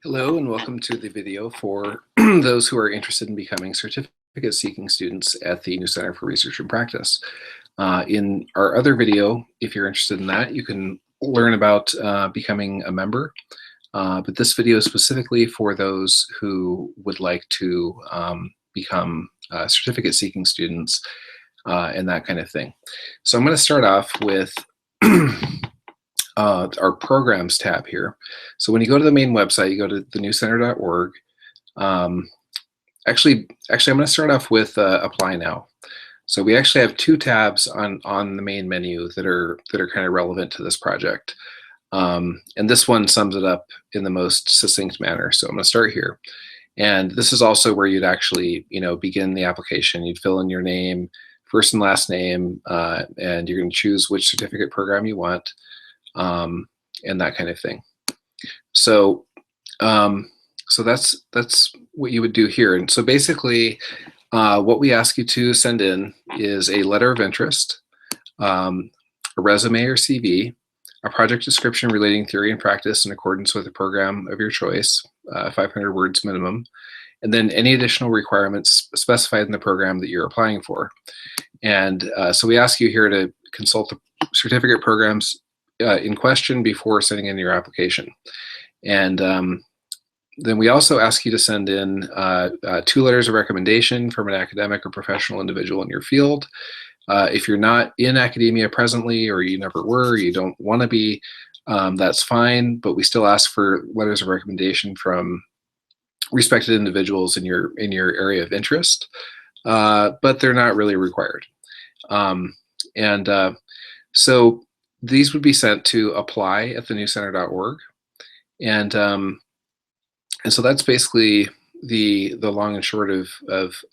Hello and welcome to the video for those who are interested in becoming certificate seeking students at the New Center for Research and Practice. In our other video, if you're interested in that, you can learn about becoming a member. But this video is specifically for those who would like to become certificate seeking students and that kind of thing. So I'm going to start off with our programs tab here. So when you go to the main website, you go to thenewcenter.org. Actually, I'm going to start off with Apply Now. So we actually have two tabs on the main menu that are kind of relevant to this project. And this one sums it up in the most succinct manner. So I'm going to start here. And this is also where you'd actually, begin the application. You'd fill in your name, first and last name, and you're going to choose which certificate program you want. And that kind of thing. So that's what you would do here. And so basically, what we ask you to send in is a letter of interest, a resume or CV, a project description relating theory and practice in accordance with the program of your choice, 500 words minimum, and then any additional requirements specified in the program that you're applying for. And so we ask you here to consult the certificate programs in question before sending in your application. And then we also ask you to send in 2 letters of recommendation from an academic or professional individual in your field. If you're not in academia presently, or you never were, you don't want to be, that's fine, but we still ask for letters of recommendation from respected individuals in your area of interest, but they're not really required. So these would be sent to apply@thenewcenter.org, and so that's basically the long and short of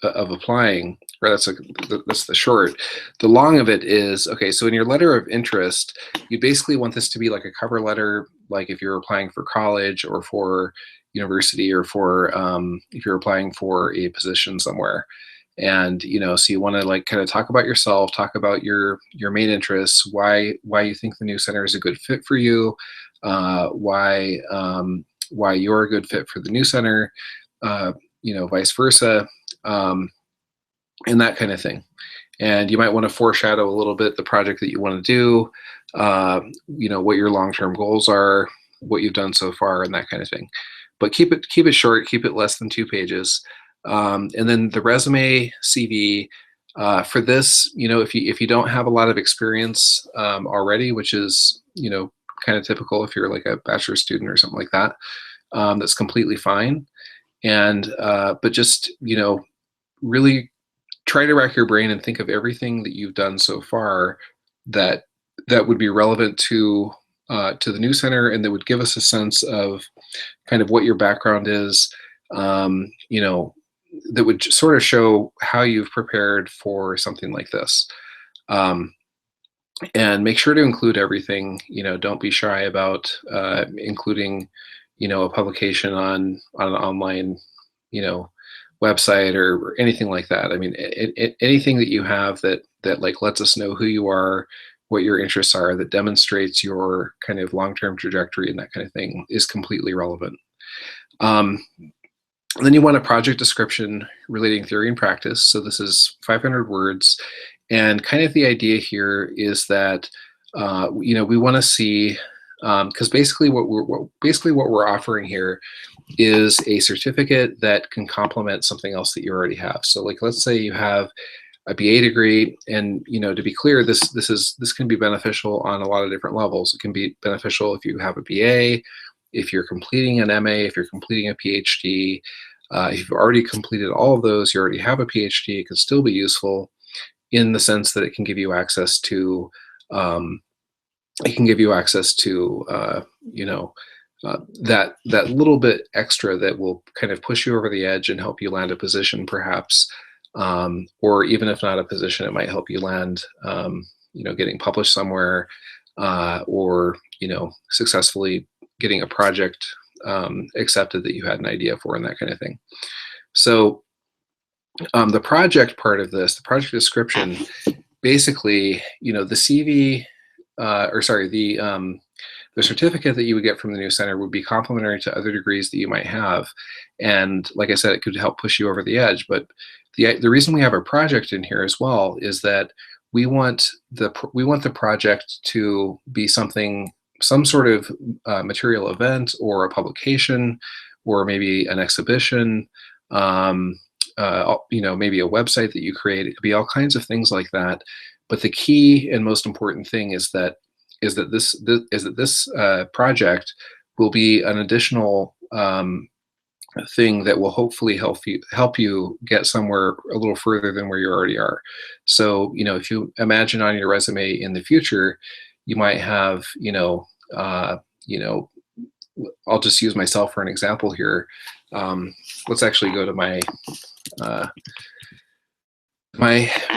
applying. Or that's the short. The long of it is, okay, so in your letter of interest, you basically want this to be like a cover letter, like if you're applying for college or for university, or for if you're applying for a position somewhere. And so you want to like kind of talk about yourself, talk about your main interests, why you think the New Center is a good fit for you, why you're a good fit for the New Center, vice versa, and that kind of thing. And you might want to foreshadow a little bit the project that you want to do, what your long-term goals are, what you've done so far, and that kind of thing. But keep it short, keep it less than 2 pages. And then the resume, CV, for this, if you don't have a lot of experience already, which is kind of typical if you're like a bachelor's student or something like that, that's completely fine. And but just really try to rack your brain and think of everything that you've done so far that would be relevant to the New Center, and that would give us a sense of kind of what your background is. That would sort of show how you've prepared for something like this. And make sure to include everything. Don't be shy about including, a publication on an online, website or anything like that. I mean, anything that you have that like lets us know who you are, what your interests are, that demonstrates your kind of long-term trajectory and that kind of thing is completely relevant. Then you want a project description relating theory and practice. So this is 500 words. And kind of the idea here is that, we want to see, because basically what we're offering here is a certificate that can complement something else that you already have. So like, let's say you have a BA degree, and to be clear, this can be beneficial on a lot of different levels. It can be beneficial if you have a BA, if you're completing an MA, if you're completing a PhD. If you've already completed all of those, you already have a PhD, it can still be useful in the sense that it can give you access to that little bit extra that will kind of push you over the edge and help you land a position, perhaps, or even if not a position, it might help you land, getting published somewhere, or successfully getting a project accepted that you had an idea for, and that kind of thing. So the project part of this, the project description, basically, the CV, the the certificate that you would get from the New Center would be complementary to other degrees that you might have, and like I said, it could help push you over the edge. But the reason we have a project in here as well is that we want the project to be something, some sort of material event or a publication, or maybe an exhibition, maybe a website that you create. It could be all kinds of things like that. But the key and most important thing is that this project will be an additional thing that will hopefully help you get somewhere a little further than where you already are. So, if you imagine on your resume in the future, you might have, I'll just use myself for an example here. Let's actually go to my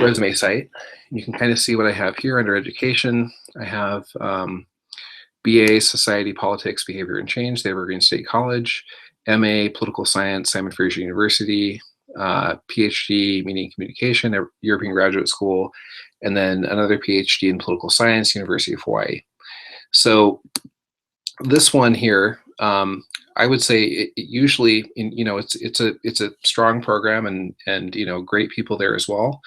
resume site. You can kind of see what I have here under education. I have BA Society, Politics, Behavior, and Change, the Evergreen State College, MA Political Science, Simon Fraser University, PhD Media and Communication at European Graduate School, and then another PhD in Political Science, University of Hawaii. So this one here, I would say it usually, it's a strong program, and great people there as well.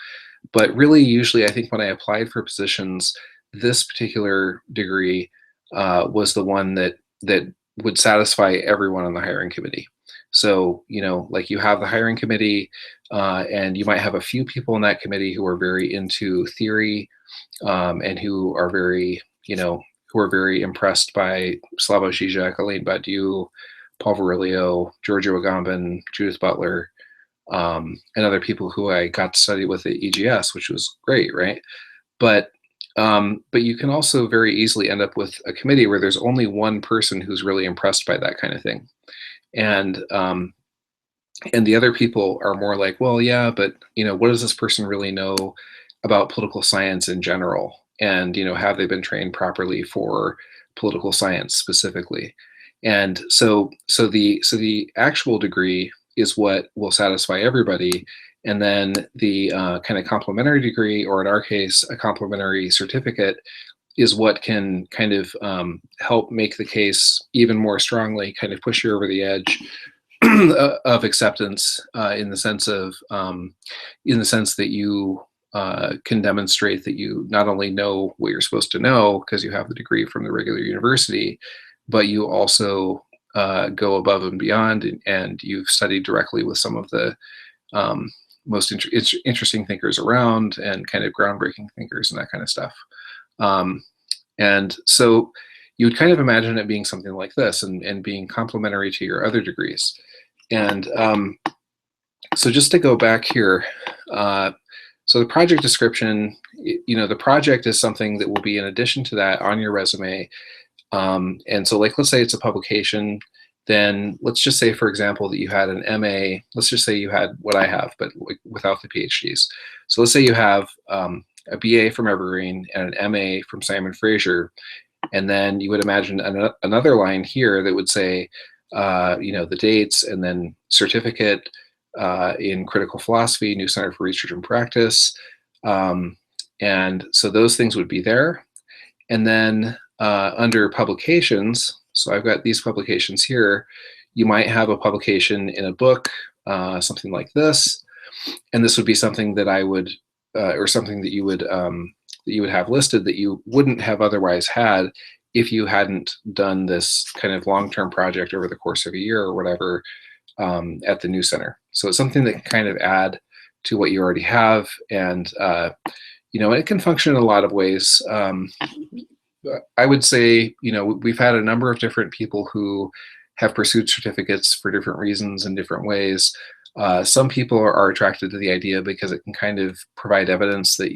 But really, usually, I think when I applied for positions, this particular degree was the one that would satisfy everyone on the hiring committee. So, like you have the hiring committee, and you might have a few people in that committee who are very into theory, and who are very impressed by Slavoj Žižek, Elaine Badiou, Paul Virilio, Giorgio Agamben, Judith Butler, and other people who I got to study with at EGS, which was great, right? But you can also very easily end up with a committee where there's only one person who's really impressed by that kind of thing, and the other people are more like, well, yeah, but what does this person really know about political science in general? And have they been trained properly for political science specifically? And so the actual degree is what will satisfy everybody. And then the kind of complementary degree, or in our case, a complementary certificate, is what can kind of help make the case even more strongly, kind of push you over the edge of acceptance, in the sense that you can demonstrate that you not only know what you're supposed to know because you have the degree from the regular university, but you also go above and beyond, and you've studied directly with some of the most interesting thinkers around, and kind of groundbreaking thinkers and that kind of stuff. And so you would kind of imagine it being something like this, and being complementary to your other degrees. And so just to go back here, so the project description, the project is something that will be in addition to that on your resume. And so, like, let's say it's a publication, then let's just say, for example, that you had an MA. Let's just say you had what I have, but without the PhDs. So let's say you have a BA from Evergreen and an MA from Simon Fraser, and then you would imagine another line here that would say, the dates, and then certificate in critical philosophy, New Center for Research and Practice. And so those things would be there. And then under publications, so I've got these publications here, you might have a publication in a book, something like this. And this would be something that I would, or something that you would have listed that you wouldn't have otherwise had if you hadn't done this kind of long-term project over the course of a year or whatever at the New Center. So it's something that can kind of add to what you already have, and it can function in a lot of ways. I would say, we've had a number of different people who have pursued certificates for different reasons in different ways. Some people are attracted to the idea because it can kind of provide evidence that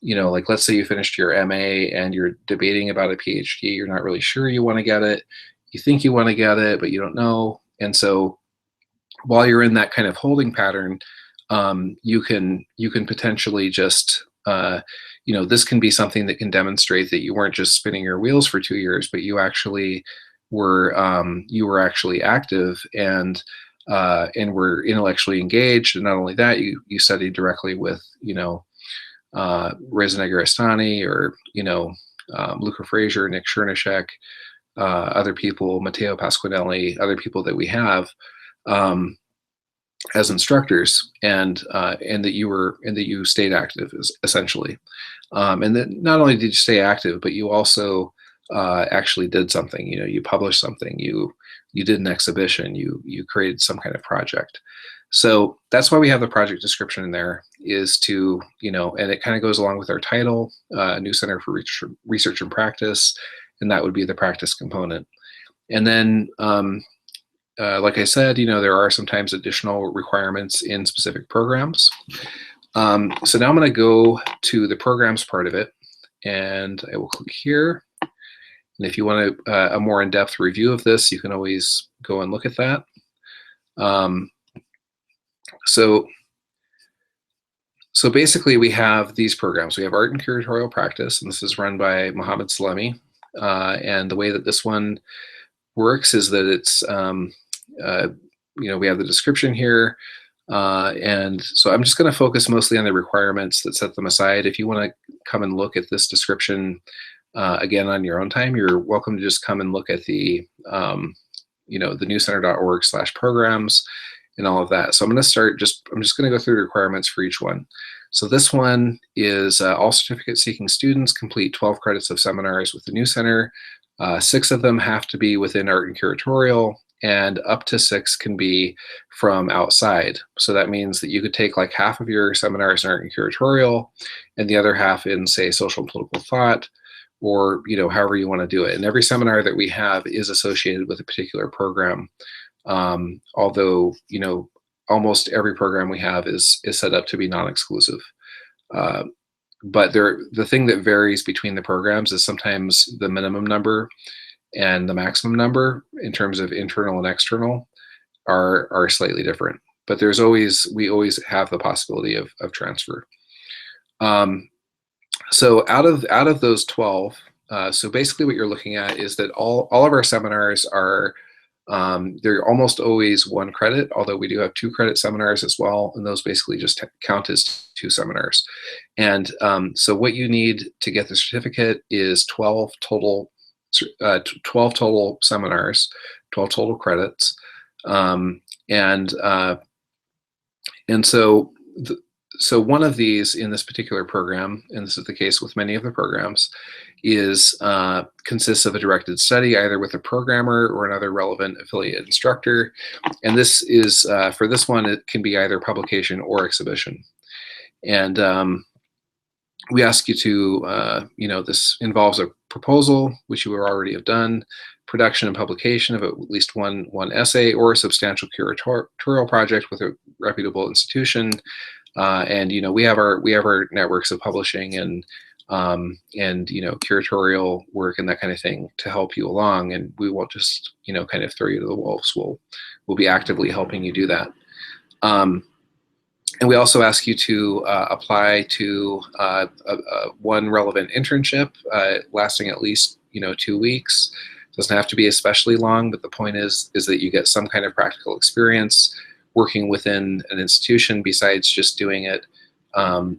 like, let's say you finished your MA and you're debating about a PhD, you're not really sure you want to get it. You think you want to get it, but you don't know. And so while you're in that kind of holding pattern, you can potentially just, this can be something that can demonstrate that you weren't just spinning your wheels for 2 years, but you actually were actually active, and were intellectually engaged. And not only that, you studied directly with, Reza Negarestani, or, Luca Fraser, Nick Chernyshek, other people, Matteo Pasquinelli, other people that we have um, as instructors, and that you stayed active, essentially, and that not only did you stay active, but you also actually did something. You know, you published something, you did an exhibition, you created some kind of project. So that's why we have the project description in there, is to, you know, and it kind of goes along with our title, New Center for Research and Practice, and that would be the practice component. And then, like I said, you know, there are sometimes additional requirements in specific programs. So now I'm going to go to the programs part of it, and I will click here. And if you want a more in-depth review of this, you can always go and look at that. So basically, we have these programs. We have Art and Curatorial Practice, and this is run by Mohammed Salemi. And the way that this one works is that it's, you know, we have the description here. And so I'm just going to focus mostly on the requirements that set them aside. If you want to come and look at this description again on your own time, you're welcome to just come and look at the, you know, the newcenter.org/programs and all of that. So I'm going to start I'm just going to go through the requirements for each one. So this one is all certificate seeking students complete 12 credits of seminars with the New Center. 6 of them have to be within art and curatorial, and up to 6 can be from outside. So that means that you could take like half of your seminars in art and curatorial and the other half in, say, social and political thought, or, you know, however you want to do it. And every seminar that we have is associated with a particular program. Although, you know, almost every program we have is set up to be non-exclusive. But the thing that varies between the programs is sometimes the minimum number and the maximum number in terms of internal and external are slightly different. But we always have the possibility of transfer. So out of those 12, so basically what you're looking at is that all of our seminars are, they're almost always 1 credit, although we do have 2 credit seminars as well, and those basically just count as 2 seminars. And so what you need to get the certificate is 12 total seminars, 12 total credits, and so one of these in this particular program, and this is the case with many of the programs, consists of a directed study, either with a programmer or another relevant affiliate instructor. And this is, for this one, it can be either publication or exhibition. And we ask you to, you know, this involves a proposal, which you already have done, production and publication of at least one essay, or a substantial curatorial project with a reputable institution. And, you know, we have our networks of publishing and you know, curatorial work and that kind of thing to help you along. And we won't just, you know, kind of throw you to the wolves. We'll be actively helping you do that. And we also ask you to apply to one relevant internship lasting at least, you know, 2 weeks. It doesn't have to be especially long, but the point is that you get some kind of practical experience working within an institution besides just doing it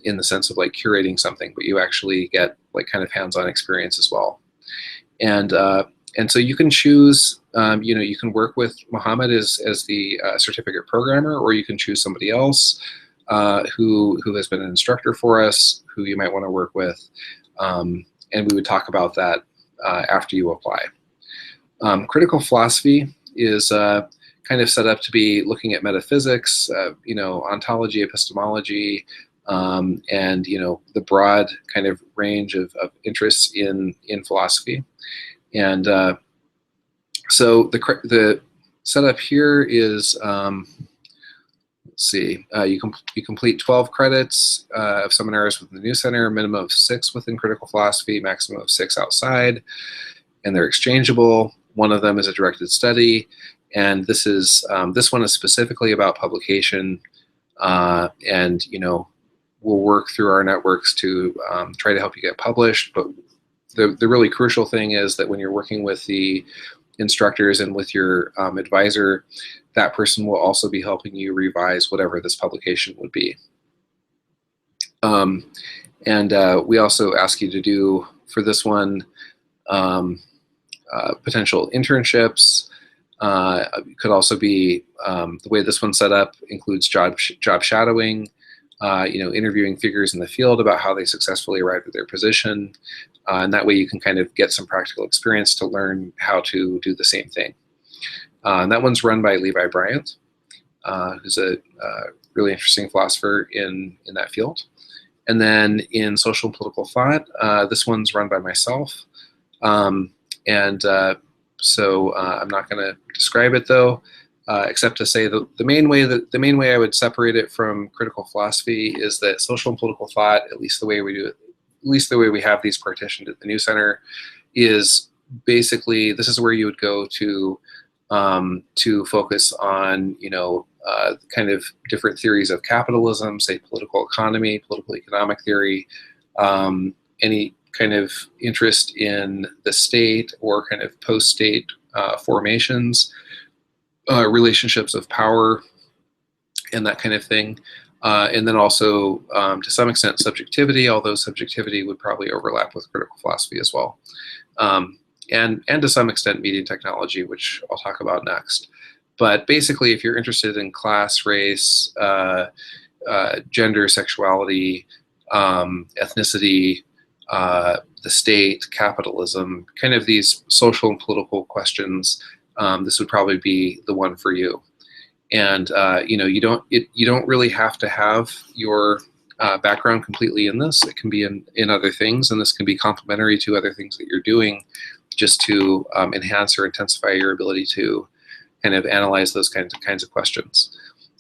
in the sense of like curating something, but you actually get like kind of hands-on experience as well. And so you can choose, you know, you can work with Mohammed as the certificate programmer, or you can choose somebody else who has been an instructor for us, who you might want to work with. And we would talk about that after you apply. Critical philosophy is kind of set up to be looking at metaphysics, you know, ontology, epistemology, and, you know, the broad kind of range of interests in philosophy. And so the setup here is, let's see, you complete 12 credits of seminars within the New Center, minimum of 6 within critical philosophy, maximum of 6 outside, and they're exchangeable. One of them is a directed study, and this one is specifically about publication, and, you know, we'll work through our networks to try to help you get published. But the really crucial thing is that when you're working with the instructors and with your advisor, that person will also be helping you revise whatever this publication would be. And we also ask you to do, for this one, potential internships. It could also be the way this one's set up includes job shadowing, interviewing figures in the field about how they successfully arrived at their position. And that way you can kind of get some practical experience to learn how to do the same thing. And that one's run by Levi Bryant, who's a really interesting philosopher in that field. And then in social and political thought, this one's run by myself. So I'm not going to describe it though, except to say the main way I would separate it from critical philosophy is that social and political thought, at least the way we do it, at least the way we have these partitioned at the New Center, is basically this is where you would go to focus on kind of different theories of capitalism, say political economy, political economic theory, any kind of interest in the state or kind of post-state formations, relationships of power, and that kind of thing. And then also, to some extent, subjectivity, although subjectivity would probably overlap with critical philosophy as well. And to some extent, media technology, which I'll talk about next. But basically, if you're interested in class, race, gender, sexuality, ethnicity, the state, capitalism, kind of these social and political questions, this would probably be the one for you. And you don't really have to have your background completely in this. It can be in other things, and this can be complementary to other things that you're doing, just to enhance or intensify your ability to kind of analyze those kinds of questions.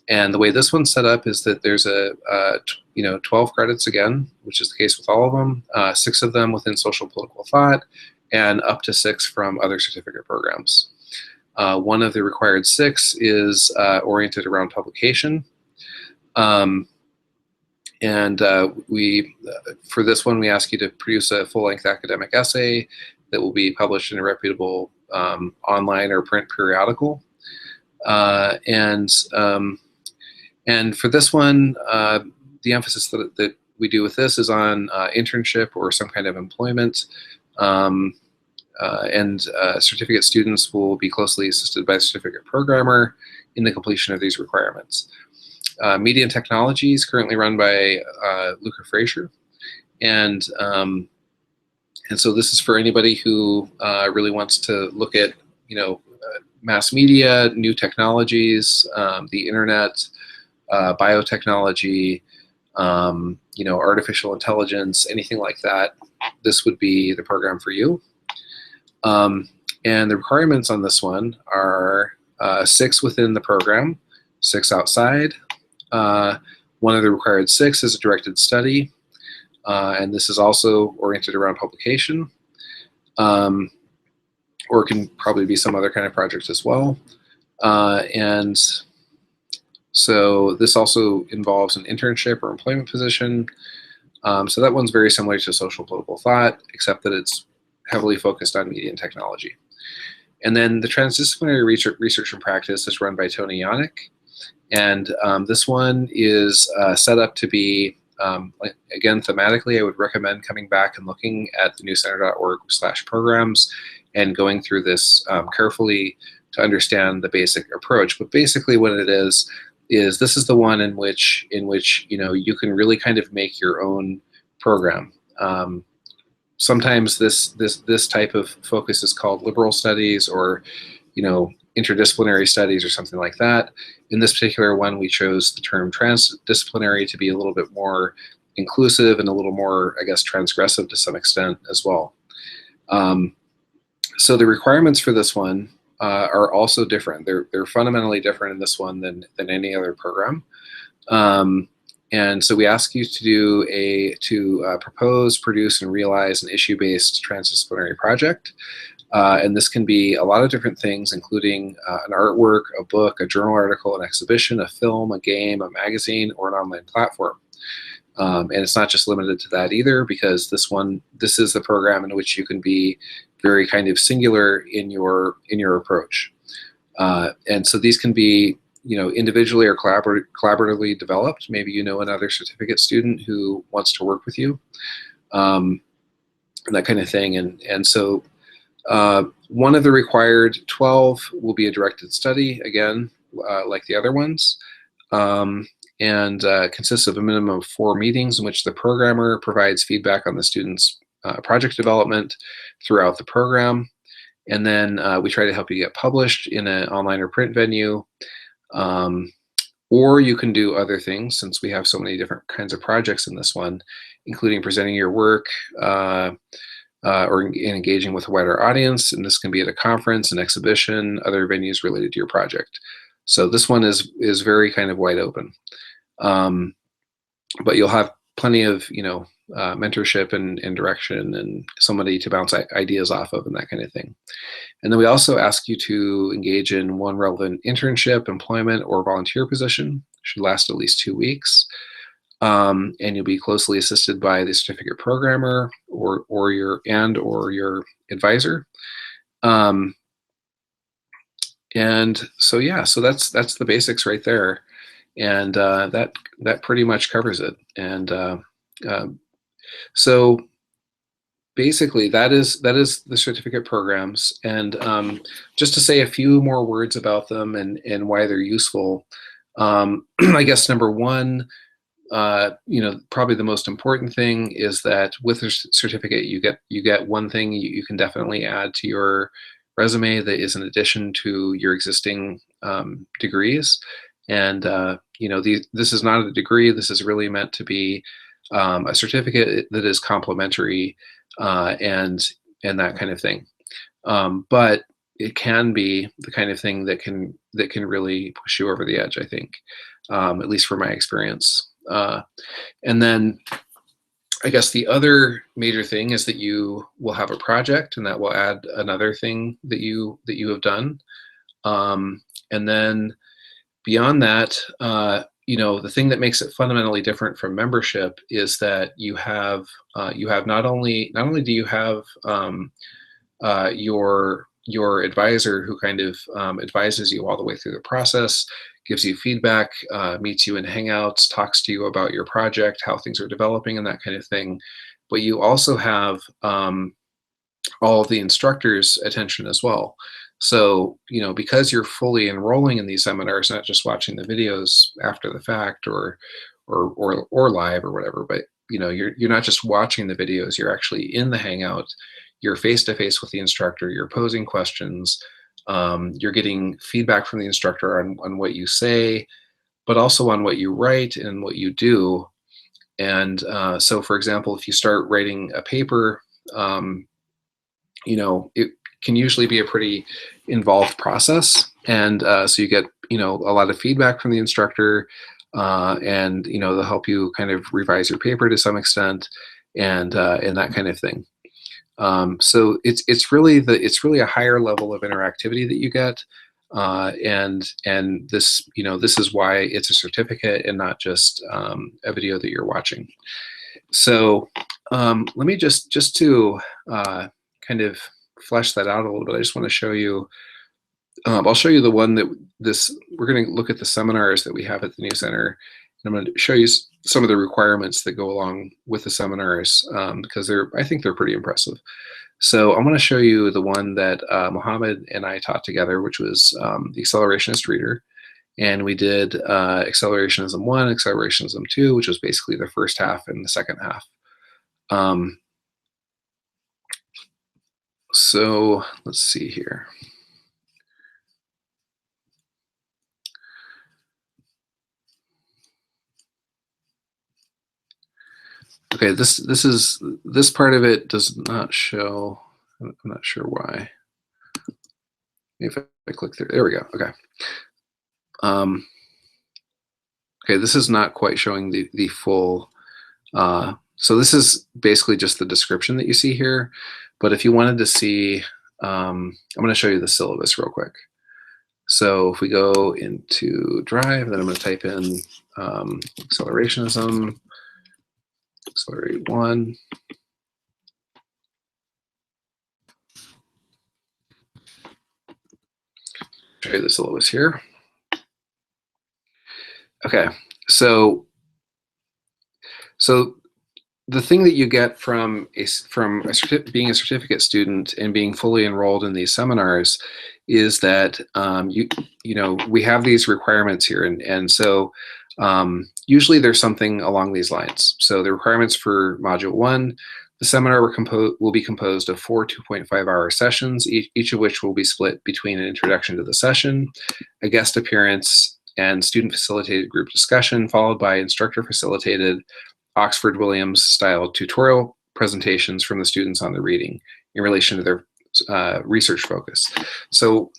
And the way this one's set up is that there's 12 credits again, which is the case with all of them, 6 of them within social political thought, and up to 6 from other certificate programs. One of the required 6 is oriented around publication. For this one, we ask you to produce a full-length academic essay that will be published in a reputable online or print periodical. And for this one, the emphasis that we do with this is on internship or some kind of employment. Certificate students will be closely assisted by a certificate programmer in the completion of these requirements. Media and technology is currently run by Luca Frazier. And so this is for anybody who really wants to look at, mass media, new technologies, the internet, biotechnology, artificial intelligence, anything like that. This would be the program for you. And the requirements on this one are 6 within the program, 6 outside. One of the required 6 is a directed study, and this is also oriented around publication, or it can probably be some other kind of project as well. And so this also involves an internship or employment position. So that one's very similar to social political thought, except that it's heavily focused on media and technology. And then the transdisciplinary research and practice is run by Tony Yannick. And this one is set up to be, again, thematically, I would recommend coming back and looking at the newcenter.org/programs and going through this carefully to understand the basic approach. But basically what it is this is the one in which you can really kind of make your own program. Sometimes this type of focus is called liberal studies or interdisciplinary studies or something like that. In this particular one, we chose the term transdisciplinary to be a little bit more inclusive and a little more, I guess, transgressive to some extent as well. So the requirements for this one are also different. They're fundamentally different in this one than any other program. And so we ask you to propose, produce, and realize an issue-based transdisciplinary project. And this can be a lot of different things, including an artwork, a book, a journal article, an exhibition, a film, a game, a magazine, or an online platform. And it's not just limited to that either, because this is the program in which you can be very kind of singular in your approach. And so these can be individually or collaboratively developed. Maybe another certificate student who wants to work with you, and that kind of thing. And so One of the required 12 will be a directed study, again, like the other ones, and consists of a minimum of 4 meetings in which the programmer provides feedback on the student's project development throughout the program. And then we try to help you get published in an online or print venue. Or you can do other things, since we have so many different kinds of projects in this one, including presenting your work or engaging with a wider audience. And this can be at a conference, an exhibition, other venues related to your project. So this one is very kind of wide open. But you'll have plenty of, mentorship and direction and somebody to bounce ideas off of and that kind of thing. And then we also ask you to engage in one relevant internship, employment, or volunteer position. It should last at least 2 weeks. And you'll be closely assisted by the certificate programmer or your advisor. And so yeah, so that's the basics right there, and that pretty much covers it. And so basically that is the certificate programs. And just to say a few more words about them and why they're useful. I guess number one, probably the most important thing is that with a certificate, you get one thing you can definitely add to your resume that is in addition to your existing degrees. And this is not a degree. This is really meant to be a certificate that is complementary and that kind of thing. But it can be the kind of thing that can really push you over the edge, I think, at least from my experience. And then I guess the other major thing is that you will have a project, and that will add another thing that you have done. And then beyond that, the thing that makes it fundamentally different from membership is that you have not only do you have your advisor who kind of advises you all the way through the process, gives you feedback, meets you in Hangouts, talks to you about your project, how things are developing, and that kind of thing. But you also have all of the instructors' attention as well. So, because you're fully enrolling in these seminars, not just watching the videos after the fact or live or whatever, but you're not just watching the videos, you're actually in the Hangout, you're face to face with the instructor, you're posing questions, you're getting feedback from the instructor on what you say, but also on what you write and what you do. And so, for example, if you start writing a paper, it can usually be a pretty involved process. And so you get, a lot of feedback from the instructor, and, they'll help you kind of revise your paper to some extent, and that kind of thing. So it's really a higher level of interactivity that you get, and this this is why it's a certificate and not just a video that you're watching. So let me just to kind of flesh that out a little bit. I just want to show you. I'll show you the one that we're going to look at the seminars that we have at the New Center. I'm going to show you some of the requirements that go along with the seminars, because I think they're pretty impressive. So I'm going to show you the one that Mohammed and I taught together, which was the Accelerationist Reader. And we did Accelerationism 1, Accelerationism 2, which was basically the first half and the second half. So let's see here. Okay, this part of it does not show. I'm not sure why. If I click there we go. Okay. Okay, this is not quite showing the full. So this is basically just the description that you see here. But if you wanted to see, I'm going to show you the syllabus real quick. So if we go into Drive, then I'm going to type in Accelerationism, Accelerate 1. Show you the syllabus here. Okay, so the thing that you get from being a certificate student and being fully enrolled in these seminars is that we have these requirements here, and so usually there's something along these lines. So the requirements for Module 1, the seminar will be composed of 4 2.5-hour sessions, each of which will be split between an introduction to the session, a guest appearance, and student-facilitated group discussion, followed by instructor-facilitated Oxford Williams style tutorial presentations from the students on the reading in relation to their research focus. So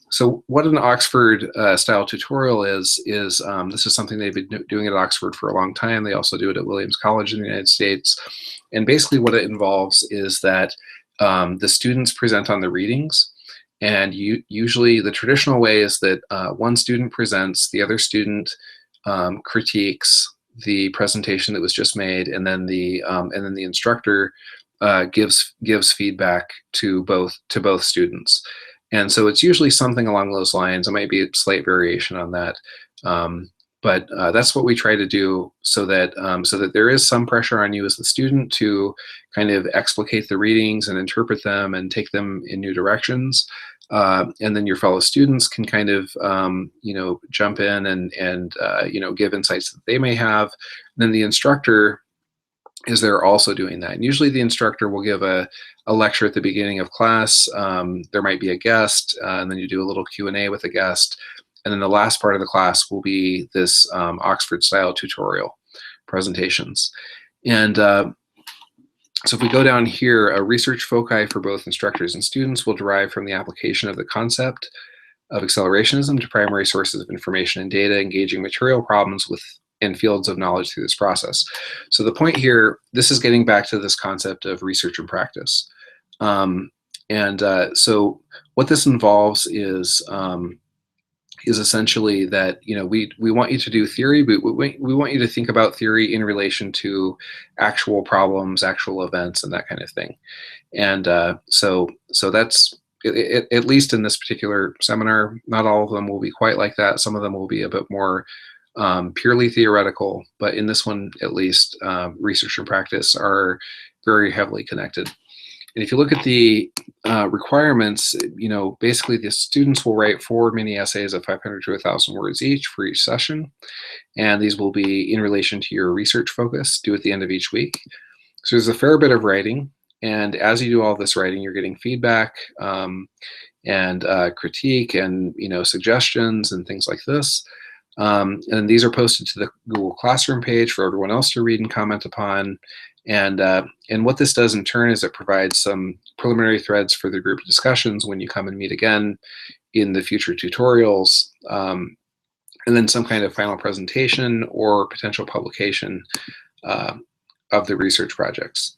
what an Oxford style tutorial is this is something they've been doing at Oxford for a long time. They also do it at Williams College in the United States. And basically what it involves is that the students present on the readings. And usually the traditional way is that one student presents, the other student critiques the presentation that was just made, and then the instructor gives feedback to both students. And so it's usually something along those lines. It might be a slight variation on that, but that's what we try to do, so that there is some pressure on you as the student to kind of explicate the readings and interpret them and take them in new directions. And then your fellow students can kind of, jump in and give insights that they may have. And then the instructor is there also doing that. And usually the instructor will give a lecture at the beginning of class. There might be a guest, and then you do a little Q&A with the guest. And then the last part of the class will be this Oxford-style tutorial presentations. And so if we go down here, a research foci for both instructors and students will derive from the application of the concept of accelerationism to primary sources of information and data, engaging material problems in fields of knowledge through this process. So the point here, this is getting back to this concept of research and practice. So what this involves is essentially that we want you to do theory, but we want you to think about theory in relation to actual problems, actual events, and that kind of thing. And so that's at least in this particular seminar. Not all of them will be quite like that. Some of them will be a bit more purely theoretical, but in this one at least, research and practice are very heavily connected. And if you look at the requirements, basically the students will write 4 mini essays of 500 to 1,000 words each for each session. And these will be in relation to your research focus, due at the end of each week. So there's a fair bit of writing. And as you do all this writing, you're getting feedback and critique and suggestions and things like this. And these are posted to the Google Classroom page for everyone else to read and comment upon. And what this does in turn is it provides some preliminary threads for the group discussions when you come and meet again in the future tutorials, and then some kind of final presentation or potential publication of the research projects.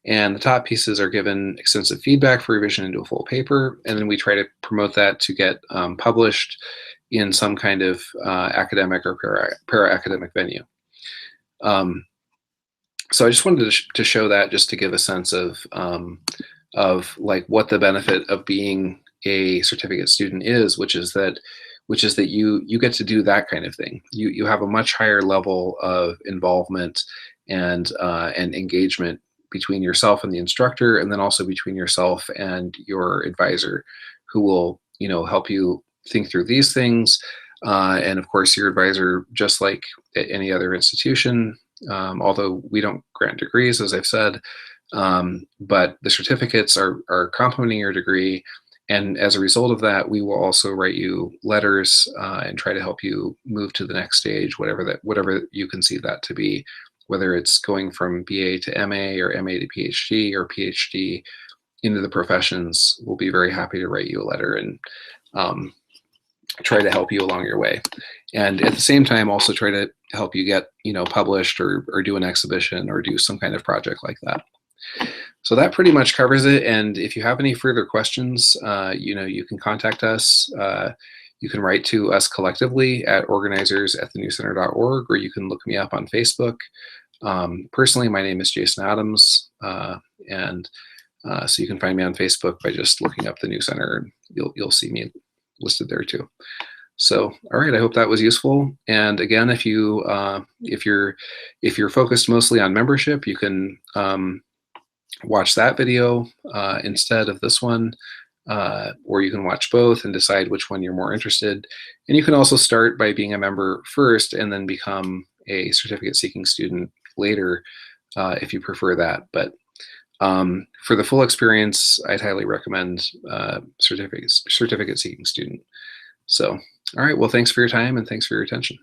And the top pieces are given extensive feedback for revision into a full paper, and then we try to promote that to get published in some kind of academic or para-academic venue. So I just wanted to show that, just to give a sense of like what the benefit of being a certificate student is, which is that you get to do that kind of thing. You have a much higher level of involvement and engagement between yourself and the instructor, and then also between yourself and your advisor, who will help you think through these things. And of course, your advisor, just like at any other institution, although we don't grant degrees, as I've said, but the certificates are complementing your degree. And as a result of that, we will also write you letters and try to help you move to the next stage, whatever you conceive that to be, whether it's going from BA to MA or MA to PhD or PhD into the professions. We'll be very happy to write you a letter and try to help you along your way. And at the same time, also try to help you get published or do an exhibition or do some kind of project like that. So that pretty much covers it. And if you have any further questions, you can contact us. You can write to us collectively at organizers@thenewcenter.org, or you can look me up on Facebook. Personally, my name is Jason Adams, and so you can find me on Facebook by just looking up the New Center, and you'll see me listed there too. So, all right, I hope that was useful. And again, if you're focused mostly on membership, you can watch that video instead of this one, or you can watch both and decide which one you're more interested. And you can also start by being a member first and then become a certificate seeking student later if you prefer that. But for the full experience, I'd highly recommend certificate seeking student. So, all right, well, thanks for your time and thanks for your attention.